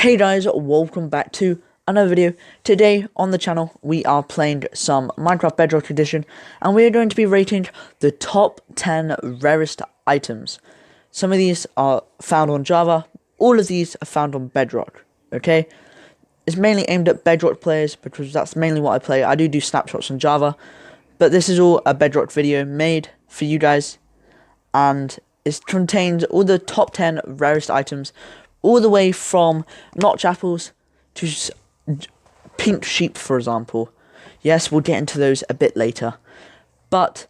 Hey guys, welcome back to another video. Today on the channel we are playing some Minecraft Bedrock Edition and we are going to be rating the top 10 rarest items. Some of these are found on Java, all of these are found on Bedrock, okay? It's mainly aimed at Bedrock players because that's mainly what I play. I do snapshots on Java, but this is all a Bedrock video made for you guys, and it contains all the top 10 rarest items, all the way from notch apples to pink sheep, for example. Yes, we'll get into those a bit later. But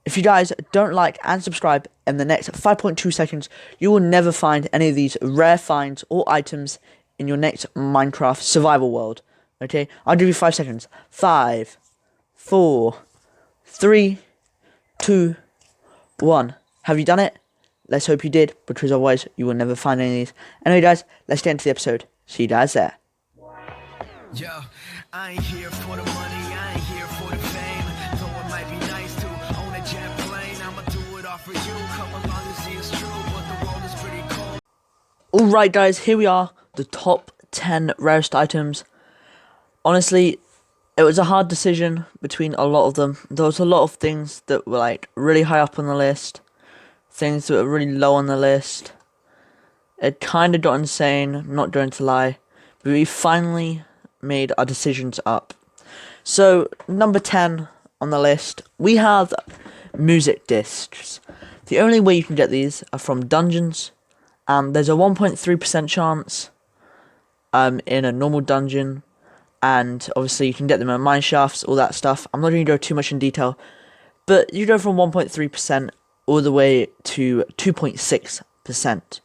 if you guys don't like and subscribe in the next 5.2 seconds, you will never find any of these rare finds or items in your next Minecraft survival world. Okay, I'll give you 5 seconds. 5, 4, 3, 2, 1. Have you done it? Let's hope you did, because otherwise you will never find any of these. Anyway guys, let's get into the episode. See you guys there. Yo, I ain't here for the money, I ain't here for the fame. Though it might be nice to own a jet plane, I'ma do it all for you. Come along and see it's true, but the world is pretty cold. Alright guys, here we are. The top 10 rarest items. Honestly, it was a hard decision between a lot of them. There was a lot of things that were like really high up on the list. Things that were really low on the list. It kind of got insane, not going to lie. But we finally made our decisions up. So, number 10 on the list, we have music discs. The only way you can get these are from dungeons. And there's a 1.3% chance in a normal dungeon. And obviously you can get them in mine shafts, all that stuff. I'm not going to go too much in detail. But you go from 1.3% all the way to 2.6%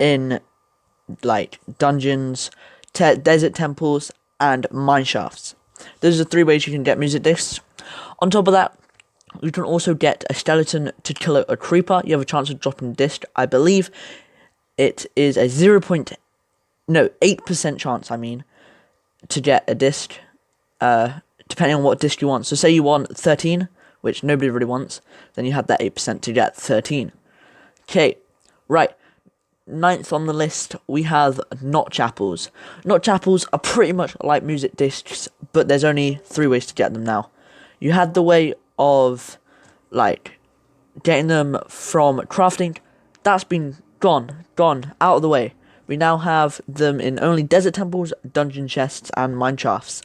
in like dungeons, desert temples, and mine shafts. Those are 3 ways you can get music discs. On top of that, you can also get a skeleton to kill a creeper. You have a chance of dropping a disc. I believe it is a 8% chance, to get a disc, depending on what disc you want. So say you want 13, which nobody really wants, then you have that 8% to get 13. Okay, right. 9th on the list, we have notch apples. Notch apples are pretty much like music discs, but there's only 3 ways to get them now. You had the way of, like, getting them from crafting. That's been gone, out of the way. We now have them in only desert temples, dungeon chests, and mine shafts.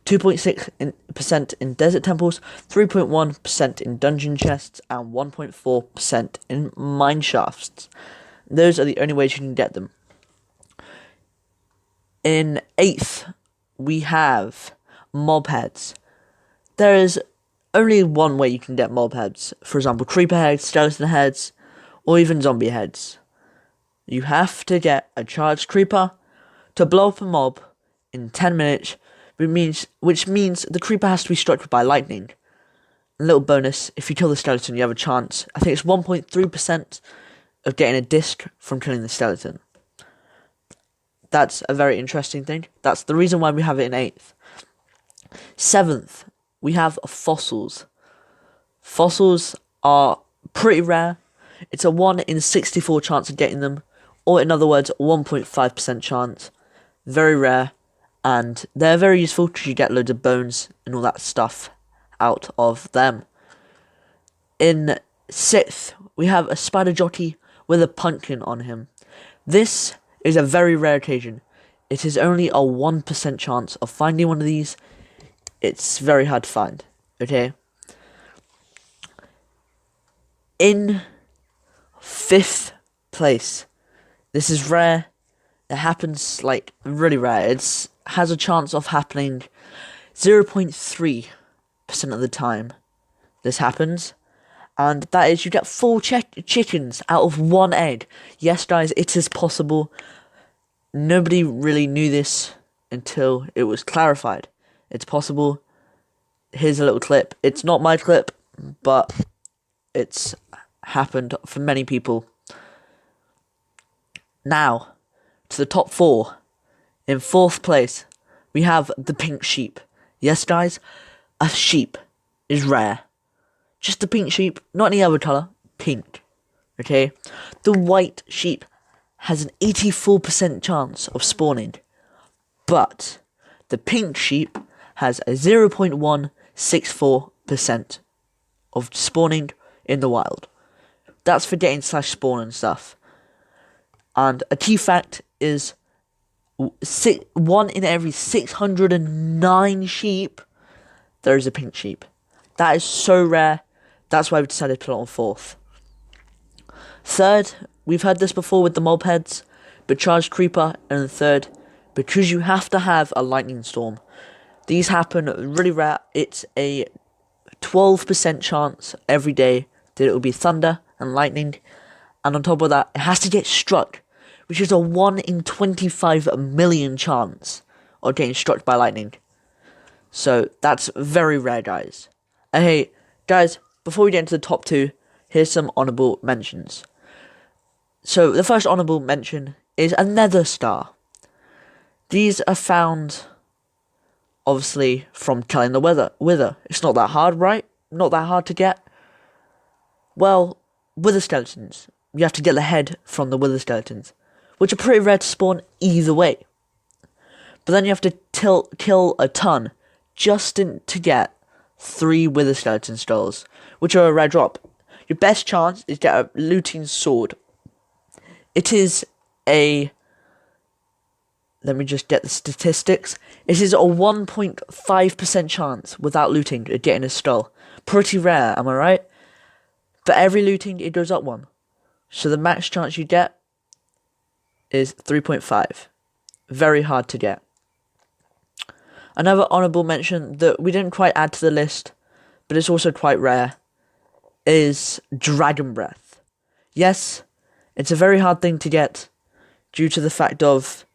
2.6% in desert temples, 3.1% in dungeon chests, and 1.4% in mine shafts. Those are the only ways you can get them. In 8th, we have mob heads. There is only one way you can get mob heads. For example, creeper heads, skeleton heads, or even zombie heads. You have to get a charged creeper to blow up a mob in 10 minutes, which means the creeper has to be struck by lightning. A little bonus, if you kill the skeleton, you have a chance. I think it's 1.3% of getting a disc from killing the skeleton. That's a very interesting thing. That's the reason why we have it in 8th. 7th, we have fossils. Fossils are pretty rare. It's a 1 in 64 chance of getting them. Or in other words, 1.5% chance. Very rare. And they're very useful because you get loads of bones and all that stuff out of them. In 6th, we have a spider jockey with a pumpkin on him. This is a very rare occasion. It is only a 1% chance of finding one of these. It's very hard to find. Okay? In 5th place, this is rare. It happens, like, really rare. It has a chance of happening 0.3% of the time this happens. And that is, you get 4 chickens out of 1 egg. Yes, guys, it is possible. Nobody really knew this until it was clarified. It's possible. Here's a little clip. It's not my clip, but it's happened for many people. Now, to the top 4. In 4th place, we have the pink sheep. Yes, guys, a sheep is rare. Just the pink sheep, not any other colour, pink. Okay? The white sheep has an 84% chance of spawning, but the pink sheep has a 0.164% of spawning in the wild. That's for getting /spawn and stuff. And a key fact is 1 in every 609 sheep, there is a pink sheep. That is so rare. That's why we decided to put it on 4th. 3rd, we've heard this before with the mopeds, but Charged Creeper. And the 3rd, because you have to have a lightning storm. These happen really rare. It's a 12% chance every day that it will be thunder and lightning. And on top of that, it has to get struck, which is a 1 in 25 million chance of getting struck by lightning. So that's very rare, guys. And hey, guys, before we get into the top 2, here's some honourable mentions. So the first honourable mention is a nether star. These are found, obviously, from killing the wither. It's not that hard, right? Not that hard to get. Well, wither skeletons. You have to get the head from the wither skeletons, which are pretty rare to spawn either way. But then you have to kill a ton just to get 3 wither skeleton skulls, which are a rare drop. Your best chance is to get a looting sword. It is a... Let me just get the statistics. It is a 1.5% chance without looting of getting a skull. Pretty rare, am I right? For every looting, it goes up 1. So the max chance you get is 3.5. Very hard to get. Another honourable mention that we didn't quite add to the list, but it's also quite rare, is Dragon Breath. Yes, it's a very hard thing to get due to the fact of,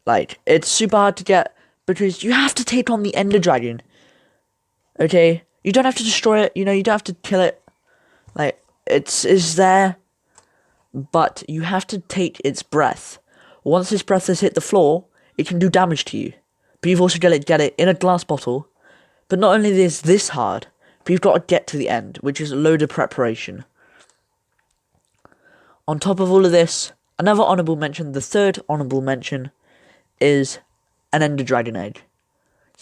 like, it's super hard to get because you have to take on the Ender Dragon. Okay? You don't have to destroy it, you don't have to kill it. Like, it's there, but you have to take its breath. Once its breath has hit the floor, it can do damage to you. But you've also got to get it in a glass bottle. But not only is this hard, but you've got to get to the end, which is a load of preparation. On top of all of this, another honourable mention, the 3rd honourable mention, is an Ender Dragon egg.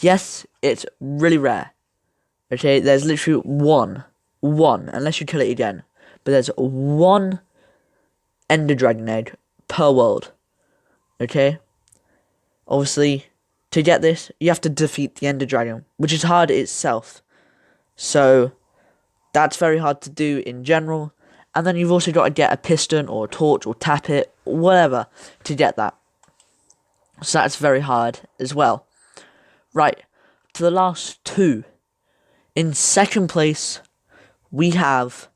Yes, it's really rare. Okay, there's literally one, unless you kill it again. But there's 1 Ender Dragon egg per world. Okay? Obviously, to get this, you have to defeat the Ender Dragon, which is hard itself. So, that's very hard to do in general. And then you've also got to get a piston or a torch or tap it, or whatever, to get that. So that's very hard as well. Right, to the last 2. In 2nd place, we have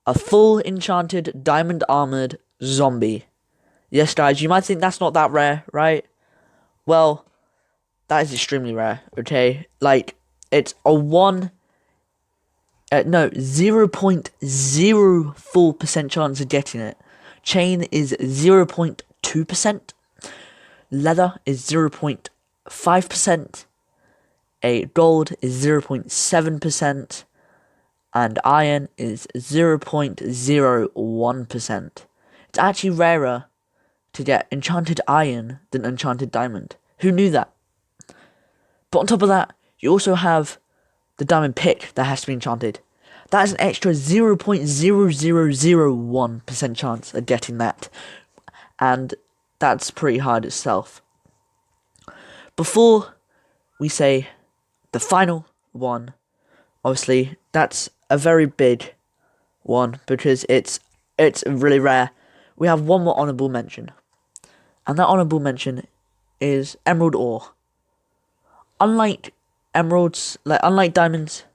a full enchanted diamond armoured zombie. Yes, guys, you might think that's not that rare, right? Well, that is extremely rare, okay? Like, it's a 0.04% chance of getting it. Chain is 0.2%. Leather is 0.5%. A gold is 0.7%. And iron is 0.01%. It's actually rarer to get enchanted iron than enchanted diamond. Who knew that? But on top of that, you also have the diamond pick that has to be enchanted. That is an extra 0.0001% chance of getting that. And that's pretty hard itself. Before we say the final one, obviously that's a very big one because it's really rare. We have one more honourable mention. And that honourable mention is emerald ore. Unlike emeralds, unlike diamonds,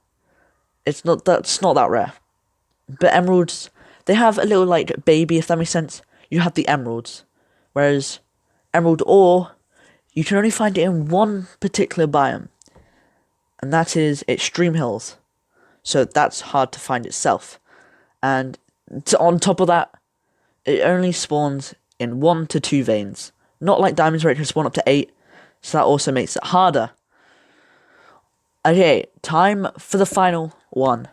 it's not that rare. But emeralds, they have a little baby, if that makes sense. You have the emeralds, whereas emerald ore, you can only find it in one particular biome, and that is extreme hills. So that's hard to find itself. And on top of that, it only spawns in 1 to 2 veins. Not like diamonds where it can spawn up to 8, so that also makes it harder. Okay, time for the final one.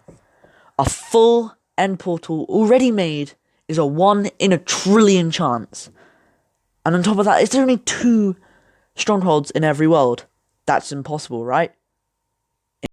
A full end portal already made is a 1 in a trillion chance. And on top of that, it's only 2 strongholds in every world. That's impossible, right?